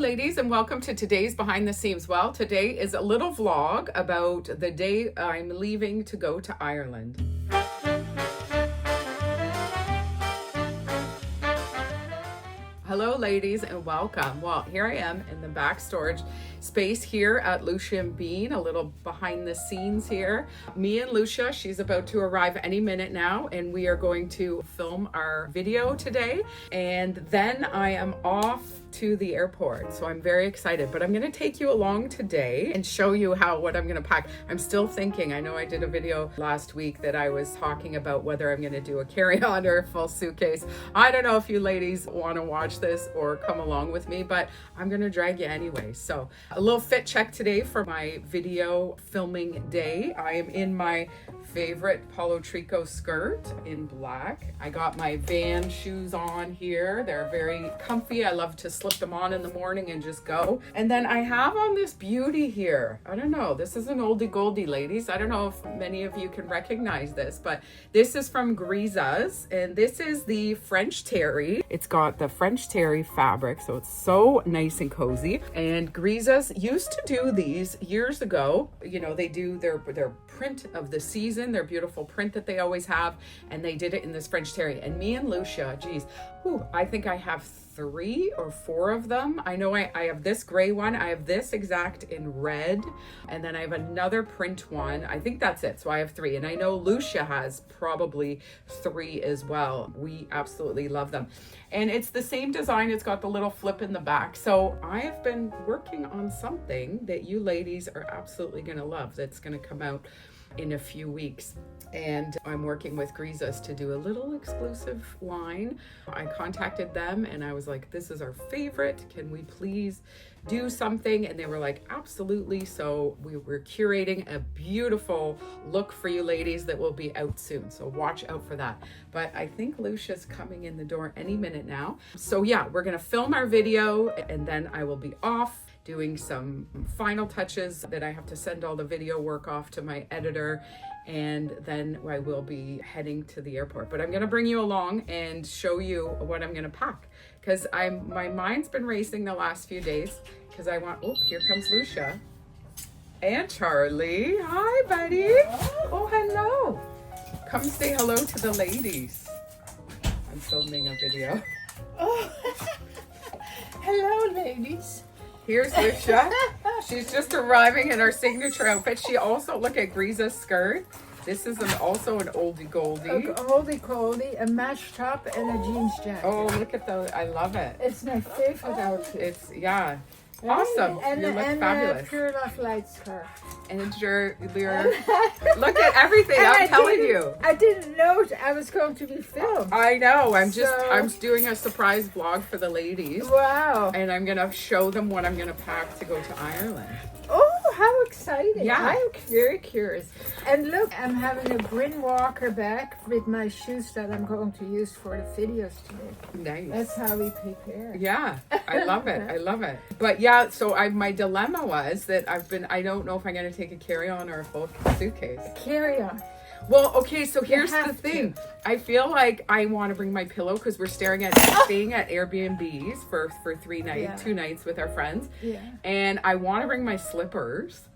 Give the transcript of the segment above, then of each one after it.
ladies, and welcome to today's Behind the Scenes. Well, today is a little vlog about the day I'm leaving to go to Ireland. Hello ladies and welcome. Well, here I am in the back storage space here at Lousje and Bean, a little behind the scenes here. Me and Lousje, she's about to arrive any minute now, and we are going to film our video today. And then I am off to the airport, so I'm very excited. But I'm going to take you along today and show you what I'm going to pack. I'm still thinking. I know I did a video last week that I was talking about whether I'm going to do a carry-on or a full suitcase. I don't know if you ladies want to watch this or come along with me, but I'm going to drag you anyway. So a little fit check today for my video filming day. I am in my favorite Polo Tricot skirt in black. I got my Van shoes on here. They're very comfy. I love to slip them on in the morning and just go. And then I have on this beauty here. I don't know. This is an oldie goldie, ladies. I don't know if many of you can recognize this, but this is from Grizas, and this is the French terry. It's got the French terry fabric, so it's so nice and cozy. And Grizas used to do these years ago. You know, they do their print of the season, their beautiful print that they always have, and they did it in this French terry. And me and Lousje, geez, I think I have 3 or 4 of them. I know I have this gray one, I have this exact in red, and then I have another print one. I think that's it, so I have 3, and I know Lousje has probably 3 as well. We absolutely love them, and it's the same design. It's got the little flip in the back. So I have been working on something that you ladies are absolutely gonna love, that's gonna come out in a few weeks. And I'm working with Grizas to do a little exclusive line. I contacted them and I was like, this is our favorite. Can we please do something? And they were like, absolutely. So we were curating a beautiful look for you ladies that will be out soon. So watch out for that. But I think Lousje's coming in the door any minute now. So yeah, we're gonna film our video and then I will be off doing some final touches that I have to send all the video work off to my editor, and then I will be heading to the airport. But I'm gonna bring you along and show you what I'm gonna pack, because my mind's been racing the last few days because I want, here comes Lousje and Charlie. Hi buddy. Oh, hello. Come say hello to the ladies. I'm filming a video. Oh, hello ladies. Here's Lousje. She's just arriving in her signature outfit. She also, look at Grizas skirt. This is also an oldie goldie. Oldie goldie, a match top and a jeans jacket. Oh, look at those. I love it. It's my favorite outfit. It's, yeah. Awesome. And, you look and fabulous. Pure Love light scarf. And your look at everything. I'm telling you. I didn't know I was going to be filmed. I know. I'm doing a surprise vlog for the ladies. Wow. And I'm gonna show them what I'm gonna pack to go to Ireland. Oh, how exciting. Yeah. I'm very curious. And look, I'm having a Bryn Walker bag with my shoes that I'm going to use for the videos today. Nice. That's how we prepare. Yeah, I love it. I love it. But yeah, so my dilemma was that I don't know if I'm going to take a carry-on or a full suitcase. Carry on. Well, okay, so here's the thing. I feel like I want to bring my pillow because we're staying at Airbnbs for 3 nights, 2 nights with our friends. Yeah. And I want to bring my slippers.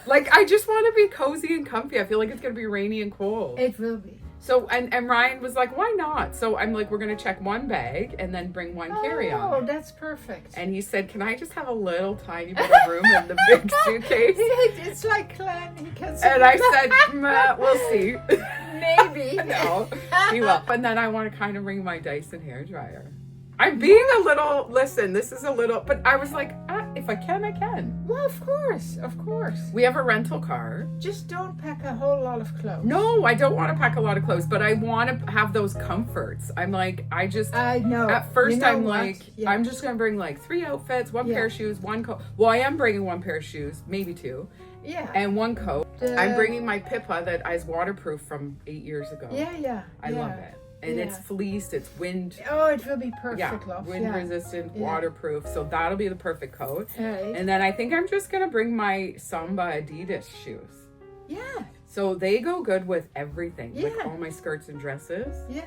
Like, I just want to be cozy and comfy. I feel like it's going to be rainy and cold. It will be. So, and Ryan was like, why not? So I'm like, we're going to check one bag and then bring one carry-on. Oh, that's perfect. And he said, can I just have a little tiny bit of room in the big suitcase? It's like Clan. And I said, we'll see. Maybe. No, he will. And then I want to kind of bring my Dyson hairdryer. I'm being a little, listen, this is a little, but I was like, if I can, I can. Well, of course, of course. We have a rental car. Just don't pack a whole lot of clothes. No, I don't want to pack a lot of clothes, but I want to have those comforts. I'm like, I know. At first, I'm like, I'm just going to bring like 3 outfits, 1 pair of shoes, 1 coat. Well, I am bringing 1 pair of shoes, maybe 2. Yeah. And 1 coat. I'm bringing my Pippa that is waterproof from 8 years ago. Yeah. I love it. And it's fleeced, it's wind. Oh, it will be perfect, love. Wind resistant, waterproof. So that'll be the perfect coat. Right. And then I think I'm just going to bring my Samba Adidas shoes. Yeah. So they go good with everything, like all my skirts and dresses. Yeah.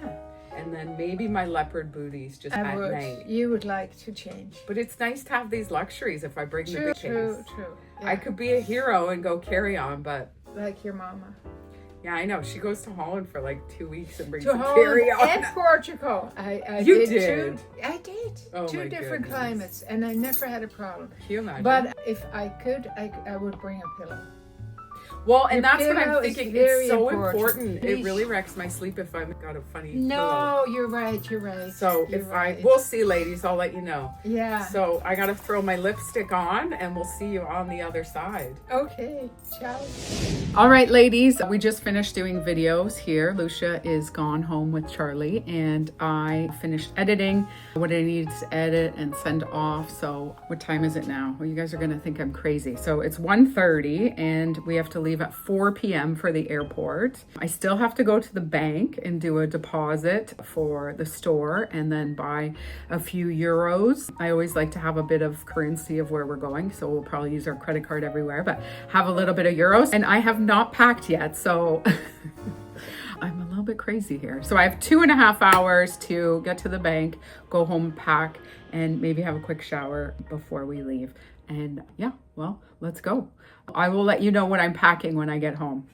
and then maybe my leopard booties just at night. You would like to change. But it's nice to have these luxuries if I bring the big case. True. Yeah. I could be a hero and go carry on, but... Like your mama. Yeah, I know. She goes to Holland for like 2 weeks and brings to some Holland carry on. and Portugal. I You did. did? I did. Oh, two different climates, and I never had a problem. Can you imagine? But if I could, I would bring a pillow. Well, and Your that's what I'm pillow is thinking. very It's so important. It really wrecks my sleep if I've got a funny pillow. No, you're right. So we'll see, ladies. I'll let you know. Yeah. So I got to throw my lipstick on, and we'll see you on the other side. Okay. Ciao. All right, ladies. We just finished doing videos here. Lousje is gone home with Charlie, and I finished editing what I needed to edit and send off. So what time is it now? Well, you guys are going to think I'm crazy. So it's 1:30, and we have to leave at 4 p.m. for the airport. I still have to go to the bank and do a deposit for the store and then buy a few euros. I always like to have a bit of currency of where we're going, so we'll probably use our credit card everywhere, but have a little bit of euros. And I have not packed yet, so I'm a little bit crazy here. So I have 2.5 hours to get to the bank, go home, pack, and maybe have a quick shower before we leave. And yeah, well, let's go. I will let you know what I'm packing when I get home.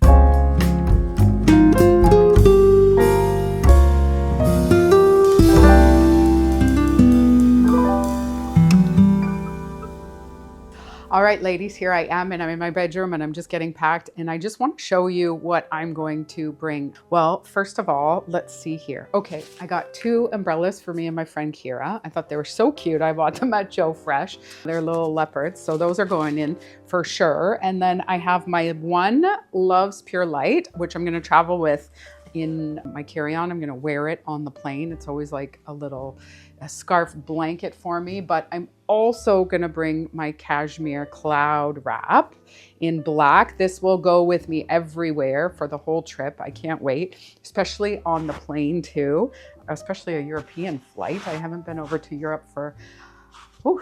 All right, ladies, here I am, and I'm in my bedroom, and I'm just getting packed, and I just want to show you what I'm going to bring. Well, first of all, let's see here. Okay, I got 2 umbrellas for me and my friend Kira. I thought they were so cute. I bought them at Joe Fresh. They're little leopards, so those are going in for sure. And then I have my one Love's Pure Light, which I'm going to travel with in my carry-on. I'm going to wear it on the plane. It's always like a scarf blanket for me, but I'm also gonna bring my cashmere cloud wrap in black. This will go with me everywhere for the whole trip. I can't wait, especially on the plane too, especially a European flight. I haven't been over to Europe for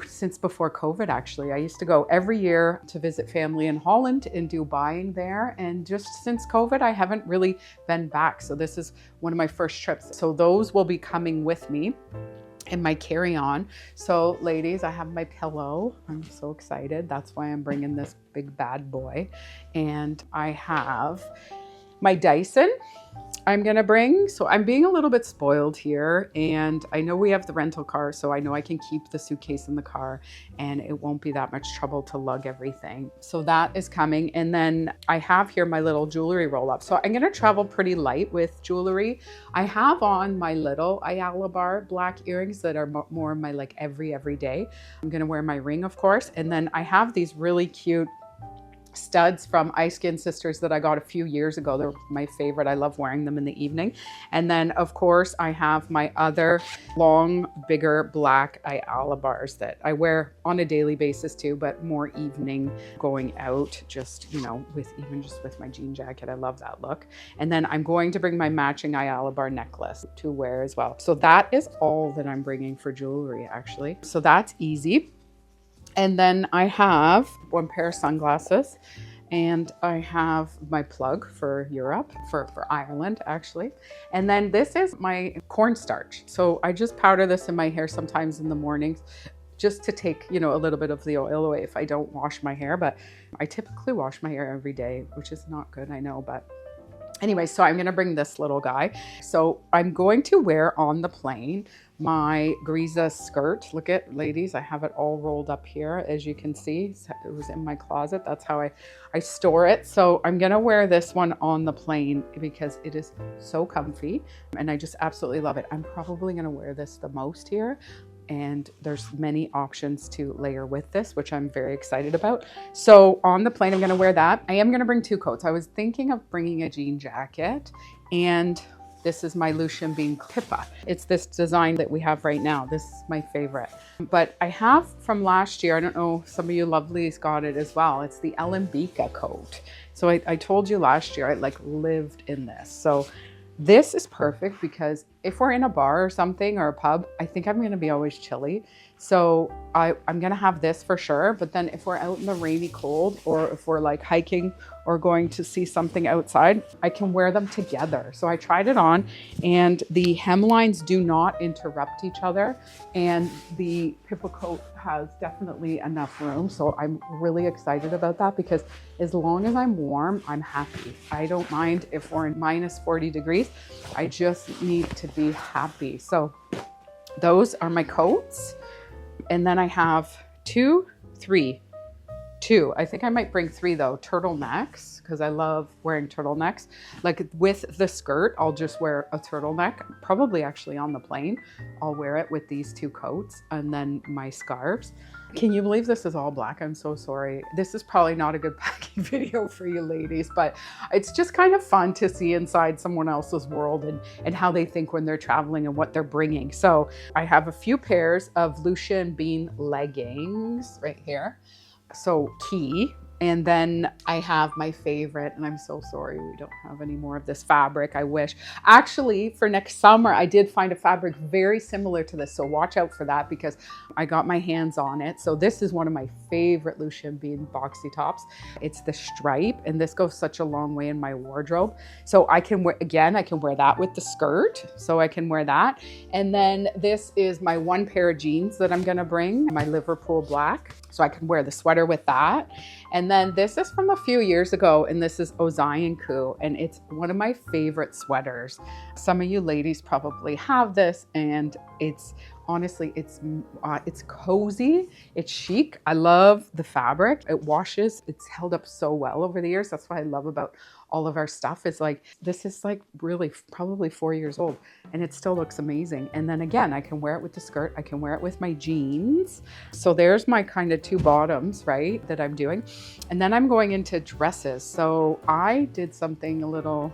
since before COVID, actually. I used to go every year to visit family in Holland and do buying there. And just since COVID, I haven't really been back. So this is one of my first trips. So those will be coming with me in my carry-on. So ladies, I have my pillow. I'm so excited. That's why I'm bringing this big bad boy. And I have my Dyson I'm gonna bring. So I'm being a little bit spoiled here, and I know we have the rental car, so I know I can keep the suitcase in the car and it won't be that much trouble to lug everything. So that is coming. And then I have here my little jewelry roll up. So I'm gonna travel pretty light with jewelry. I have on my little Ayala bar black earrings that are more my like every day. I'm gonna wear my ring, of course. And then I have these really cute studs from Ice Skin Sisters that I got a few years ago. They're my favorite. I love wearing them in the evening. And then of course I have my other long, bigger black Ayala bars that I wear on a daily basis too, but more evening going out, just, you know, with my jean jacket. I love that look. And then I'm going to bring my matching Ayala bar necklace to wear as well. So that is all that I'm bringing for jewelry, actually. So that's easy. And then I have one pair of sunglasses, and I have my plug for Europe, for Ireland actually. And then this is my cornstarch. So I just powder this in my hair sometimes in the mornings just to take, you know, a little bit of the oil away if I don't wash my hair. But I typically wash my hair every day, which is not good, I know, but anyway, so I'm gonna bring this little guy. So I'm going to wear on the plane my Grizas skirt. Look at, ladies, I have it all rolled up here. As you can see, it was in my closet. That's how I store it. So I'm gonna wear this one on the plane because it is so comfy and I just absolutely love it. I'm probably gonna wear this the most here. And there's many options to layer with this, which I'm very excited about. So on the plane, I'm gonna wear that. I am gonna bring 2 coats. I was thinking of bringing a jean jacket, and this is my Lousje Bean Pippa. It's this design that we have right now. This is my favorite. But I have from last year, I don't know, some of you lovelies got it as well. It's the Elembika coat. So I told you last year, I like lived in this. So this is perfect because if we're in a bar or something or a pub, I think I'm gonna be always chilly. So I'm gonna have this for sure. But then if we're out in the rainy cold, or if we're like hiking or going to see something outside, I can wear them together. So I tried it on, and the hemlines do not interrupt each other. And the pipple coat has definitely enough room. So I'm really excited about that, because as long as I'm warm, I'm happy. I don't mind if we're in minus 40 degrees. I just need to be happy. So those are my coats. And then I have two. I think I might bring three though, turtlenecks, because I love wearing turtlenecks. Like with the skirt, I'll just wear a turtleneck, probably actually on the plane. I'll wear it with these two coats and then my scarves. Can you believe this is all black? I'm so sorry. This is probably not a good packing video for you ladies, but it's just kind of fun to see inside someone else's world and how they think when they're traveling and what they're bringing. So I have a few pairs of Lousje and Bean leggings right here. So key. And then I have my favorite, and I'm so sorry we don't have any more of this fabric. I wish. Actually, for next summer, I did find a fabric very similar to this. So watch out for that, because I got my hands on it. So this is one of my favorite Lousje and Bean boxy tops. It's the stripe, and this goes such a long way in my wardrobe. So I can wear, again, I can wear that with the skirt. So I can wear that. And then this is my one pair of jeans that I'm gonna bring, my Liverpool black. So I can wear the sweater with that. And then this is from a few years ago, and this is Ozianku, and it's one of my favorite sweaters. Some of you ladies probably have this, and it's honestly, it's cozy, it's chic. I love the fabric. It washes, it's held up so well over the years. That's what I love about all of our stuff. Is like, this is like really probably 4 years old, and it still looks amazing. And then again, I can wear it with the skirt, I can wear it with my jeans. So there's my kind of two bottoms, right, that I'm doing. And then I'm going into dresses. So I did something a little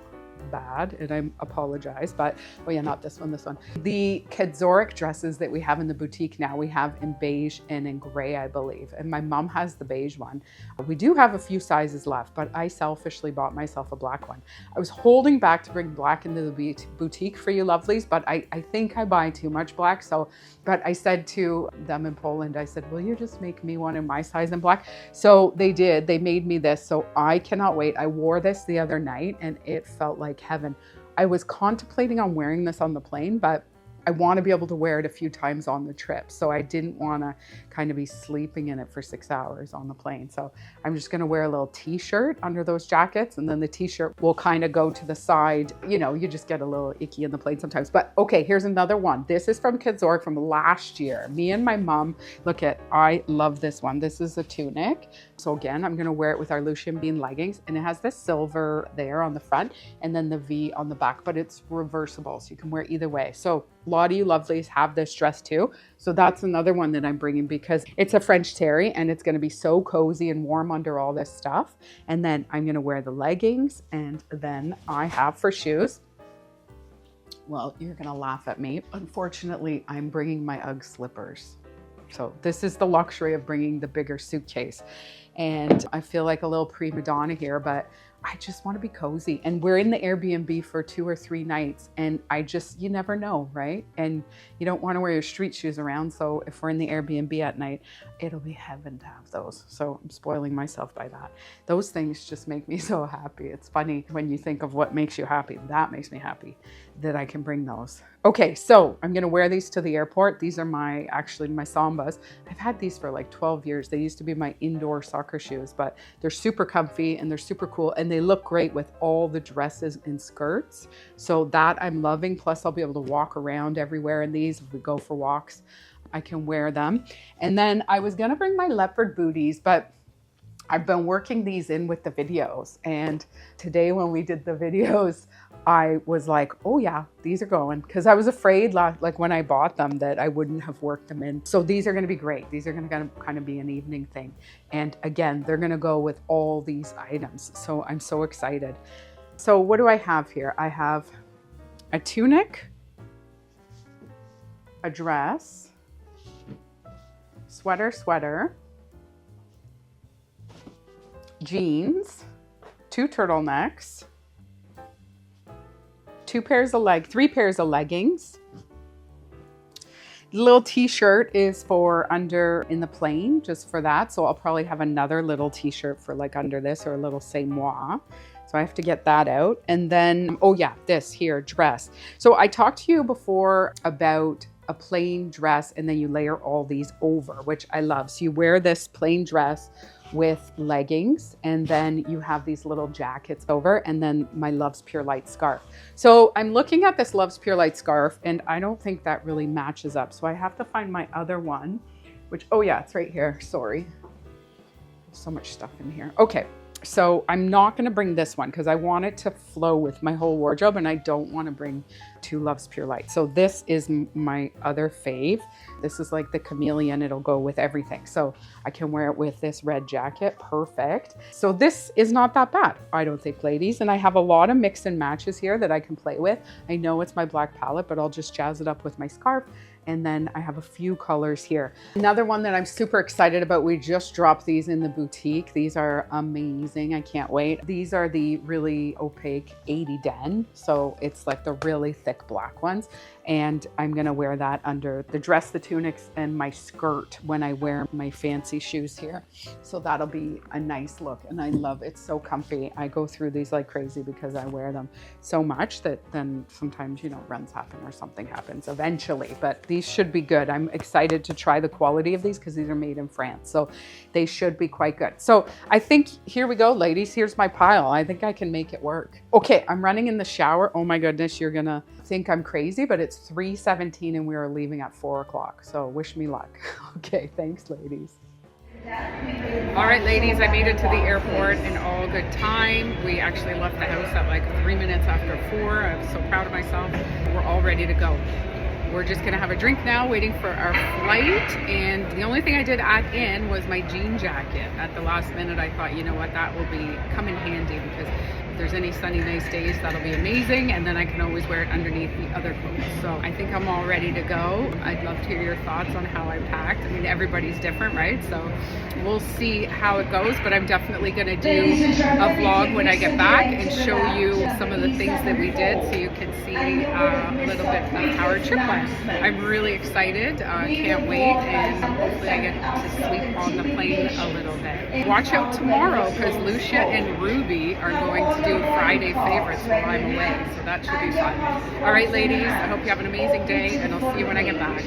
bad, and I apologize, but oh yeah, not this one, this one. The Catharines dresses that we have in the boutique now, we have in beige and in gray, I believe, and my mom has the beige one. We do have a few sizes left, but I selfishly bought myself a black one. I was holding back to bring black into the boutique for you lovelies, but I think I buy too much black. So, but I said to them in Poland, I said, will you just make me one in my size in black? So they did, they made me this. So I cannot wait. I wore this the other night, and it felt like heaven. I was contemplating on wearing this on the plane, but I want to be able to wear it a few times on the trip. So I didn't want to kind of be sleeping in it for 6 hours on the plane. So I'm just going to wear a little t-shirt under those jackets, and then the t-shirt will kind of go to the side. You know, you just get a little icky in the plane sometimes. But okay, here's another one. This is from Catharines from last year. Me and my mom, look at, I love this one. This is a tunic. So again, I'm going to wear it with our Lousje and Bean leggings, and it has the silver there on the front and then the V on the back, but it's reversible. So you can wear it either way. So a lot of you lovelies have this dress too. So that's another one that I'm bringing, because it's a French terry, and it's going to be so cozy and warm under all this stuff. And then I'm going to wear the leggings, and then I have for shoes. Well, you're going to laugh at me. Unfortunately, I'm bringing my UGG slippers. So this is the luxury of bringing the bigger suitcase. And I feel like a little prima donna here, but I just want to be cozy. And we're in the Airbnb for 2 or 3 nights, and you never know, right? And you don't want to wear your street shoes around. So if we're in the Airbnb at night, it'll be heaven to have those. So I'm spoiling myself by that. Those things just make me so happy. It's funny when you think of what makes you happy. That makes me happy that I can bring those. Okay, so I'm gonna wear these to the airport. These are actually my Sambas. I've had these for like 12 years. They used to be my indoor soccer shoes, but they're super comfy and they're super cool, and they look great with all the dresses and skirts. So that I'm loving. Plus I'll be able to walk around everywhere in these. If we go for walks, I can wear them. And then I was gonna bring my leopard booties, but I've been working these in with the videos. And today when we did the videos, I was like, oh yeah, these are going. Because I was afraid, like when I bought them, that I wouldn't have worked them in. So these are going to be great. These are going to kind of be an evening thing. And again, they're going to go with all these items. So I'm so excited. So what do I have here? I have a tunic, a dress, sweater, jeans, 2 turtlenecks, three pairs of leggings. The little t-shirt is for under in the plain, just for that. So I'll probably have another little t-shirt for like under this, or a little semoir. So I have to get that out. And then, oh yeah, this here, dress. So I talked to you before about a plain dress and then you layer all these over, which I love. So you wear this plain dress with leggings, and then you have these little jackets over, and then my Love's Pure Light scarf. So I'm looking at this Love's Pure Light scarf and I don't think that really matches up. So I have to find my other one, which, oh yeah, it's right here. Sorry. There's so much stuff in here. Okay. So I'm not going to bring this one because I want it to flow with my whole wardrobe, and I don't want to bring two Love's Pure Light. So this is my other fave. This is like the chameleon. It'll go with everything. So I can wear it with this red jacket. Perfect. So this is not that bad, I don't think, ladies. And I have a lot of mix and matches here that I can play with. I know it's my black palette, but I'll just jazz it up with my scarf. And then I have a few colors here. Another one that I'm super excited about, we just dropped these in the boutique. These are amazing, I can't wait. These are the really opaque 80 Den. So it's like the really thick black ones. And I'm gonna wear that under the dress, the tunics, and my skirt when I wear my fancy shoes here. So that'll be a nice look, and I love it. It's so comfy. I go through these like crazy because I wear them so much that then sometimes, you know, runs happen or something happens eventually, but these should be good. I'm excited to try the quality of these because these are made in France. So they should be quite good. So I think, here we go, ladies. Here's my pile. I think I can make it work. Okay, I'm running in the shower. Oh my goodness, you're gonna think I'm crazy, but it's 3:17 and we are leaving at 4 o'clock. So wish me luck. Okay, thanks, ladies. All right, ladies, I made it to the airport in all good time. We actually left the house at like 3 minutes after 4. I'm so proud of myself. We're all ready to go. We're just gonna have a drink now, waiting for our flight. And the only thing I did add in was my jean jacket. At the last minute, I thought, you know what, that will come in handy, because if there's any sunny, nice days, that'll be amazing. And then I can always wear it underneath the other clothes. So I think I'm all ready to go. I'd love to hear your thoughts on how I packed. I mean, everybody's different, right? So we'll see how it goes, but I'm definitely gonna do a vlog when I get back and show you some of the things that we did, so you can see a little bit of how our trip went. I'm really excited, can't wait, and hopefully I get to sleep on the plane a little bit. Watch out tomorrow, because Lousje and Ruby are going to do Friday favorites while I'm away, so that should be fun. All right, ladies, I hope you have an amazing day, and I'll see you when I get back.